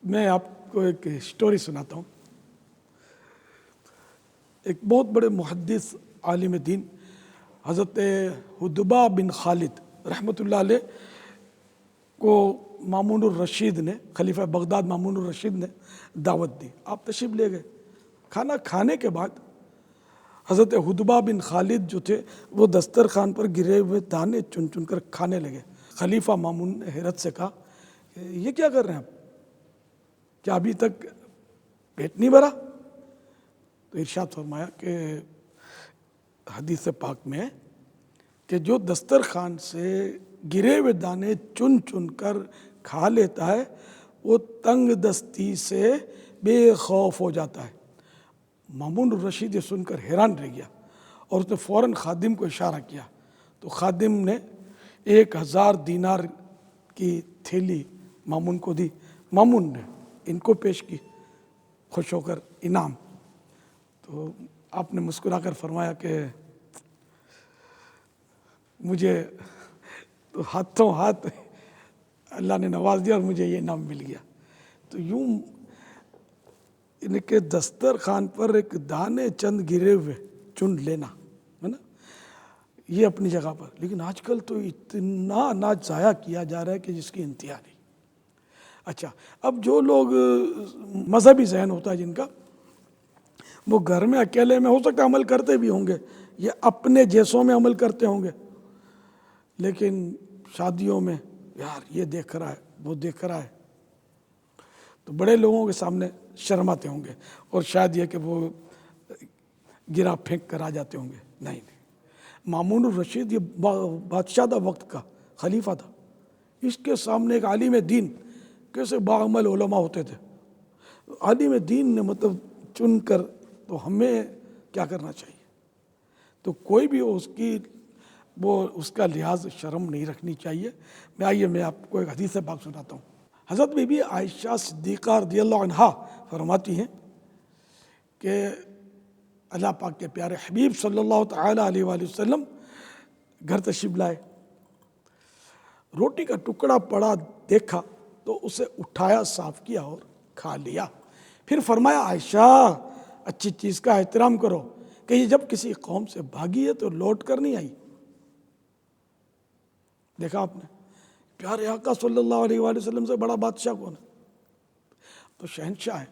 میں آپ کو ایک اسٹوری سناتا ہوں۔ ایک بہت بڑے محدث عالم دین حضرت حدبہ بن خالد رحمۃ اللہ علیہ کو مامون الرشید نے، خلیفہ بغداد مامون الرشید نے دعوت دی۔ آپ تشریف لے گئے۔ کھانا کھانے کے بعد حضرت حدبہ بن خالد جو تھے وہ دسترخوان پر گرے ہوئے دانے چن چن کر کھانے لگے۔ خلیفہ مامون نے حیرت سے کہا کہ یہ کیا کر رہے ہیں آپ؟ کیا ابھی تک پیٹ نہیں بھرا؟ تو ارشاد فرمایا کہ حدیث پاک میں کہ جو دسترخوان سے گرے ہوئے دانے چن چن کر کھا لیتا ہے وہ تنگ دستی سے بے خوف ہو جاتا ہے۔ مامون الرشید یہ سن کر حیران رہ گیا اور اس نے فوراً خادم کو اشارہ کیا تو خادم نے 1000 دینار کی تھیلی مامون کو دی۔ مامون نے ان کو پیش کی خوش ہو کر انعام۔ تو آپ نے مسکرا کر فرمایا کہ مجھے تو ہاتھوں ہاتھ اللہ نے نواز دیا اور مجھے یہ انعام مل گیا۔ تو یوں ان کے دسترخوان پر ایک دانے چند گرے ہوئے چن لینا ہے نا، یہ اپنی جگہ پر، لیکن آج کل تو اتنا اناج ضائع کیا جا رہا ہے کہ جس کی انتہا نہیں۔ اچھا، اب جو لوگ مذہبی ذہن ہوتا ہے جن کا، وہ گھر میں اکیلے میں ہو سکتا ہے عمل کرتے بھی ہوں گے یا اپنے جیسوں میں عمل کرتے ہوں گے، لیکن شادیوں میں یار یہ دیکھ رہا ہے وہ دیکھ رہا ہے تو بڑے لوگوں کے سامنے شرماتے ہوں گے اور شاید یہ کہ وہ گرا پھینک کر آ جاتے ہوں گے۔ نہیں، مامون الرشید یہ بادشاہ وقت کا خلیفہ تھا، اس کے سامنے ایک عالم دین کیسے باعمل علماء ہوتے تھے، عالم دین نے مطلب چن کر، تو ہمیں کیا کرنا چاہیے؟ تو کوئی بھی اس کا لحاظ شرم نہیں رکھنی چاہیے۔ میں آپ کو ایک حدیث پاک سناتا ہوں۔ حضرت بی بی عائشہ صدیقہ رضی اللہ عنہا فرماتی ہیں کہ اللہ پاک کے پیارے حبیب صلی اللہ تعالی علیہ وآلہ وسلم گھر تشریف لائے، روٹی کا ٹکڑا پڑا دیکھا تو اسے اٹھایا، صاف کیا اور کھا لیا۔ پھر فرمایا عائشہ اچھی چیز کا احترام کرو کہ یہ جب کسی قوم سے بھاگی ہے تو لوٹ کر نہیں آئی۔ دیکھا آپ نے، پیارے آقا صلی اللہ علیہ وآلہ وسلم سے بڑا بادشاہ کون ہے؟ تو شہنشاہ ہے۔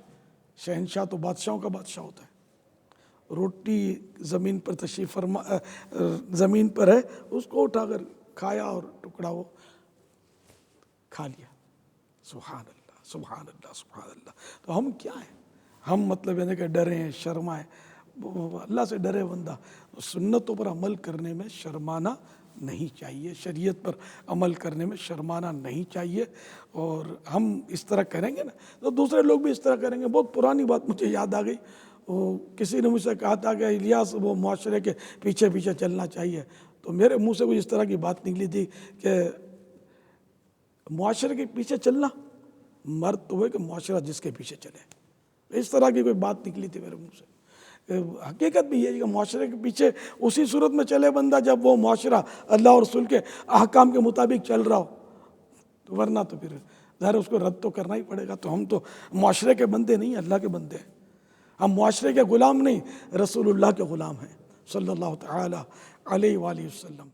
شہنشاہ تو بادشاہوں کا بادشاہ ہوتا ہے۔ روٹی زمین پر زمین پر ہے، اس کو اٹھا کر کھایا اور ٹکڑا وہ کھا لیا۔ سبحان اللہ سبحان اللہ سبحان اللہ۔ تو ہم کیا ہیں؟ ہم مطلب یعنی کہ ڈرے ہیں، شرمائیں۔ اللہ سے ڈرے بندہ، سنتوں پر عمل کرنے میں شرمانا نہیں چاہیے، شریعت پر عمل کرنے میں شرمانا نہیں چاہیے۔ اور ہم اس طرح کریں گے نا تو دوسرے لوگ بھی اس طرح کریں گے۔ بہت پرانی بات مجھے یاد آ گئی، کسی نے مجھ سے کہا تھا کہ الیاس وہ معاشرے کے پیچھے پیچھے چلنا چاہیے، تو میرے منہ سے کچھ اس طرح کی بات نکلی تھی کہ معاشرے کے پیچھے چلنا، مرد تو ہے کہ معاشرہ جس کے پیچھے چلے، اس طرح کی کوئی بات نکلی تھی میرے منہ سے۔ حقیقت بھی یہ ہے کہ معاشرے کے پیچھے اسی صورت میں چلے بندہ جب وہ معاشرہ اللہ اور رسول کے احکام کے مطابق چل رہا ہو، ورنہ تو پھر ظاہر اس کو رد تو کرنا ہی پڑے گا۔ تو ہم تو معاشرے کے بندے نہیں، اللہ کے بندے ہیں۔ ہم معاشرے کے غلام نہیں، رسول اللہ کے غلام ہیں صلی اللہ تعالی علیہ وآلہ وسلم۔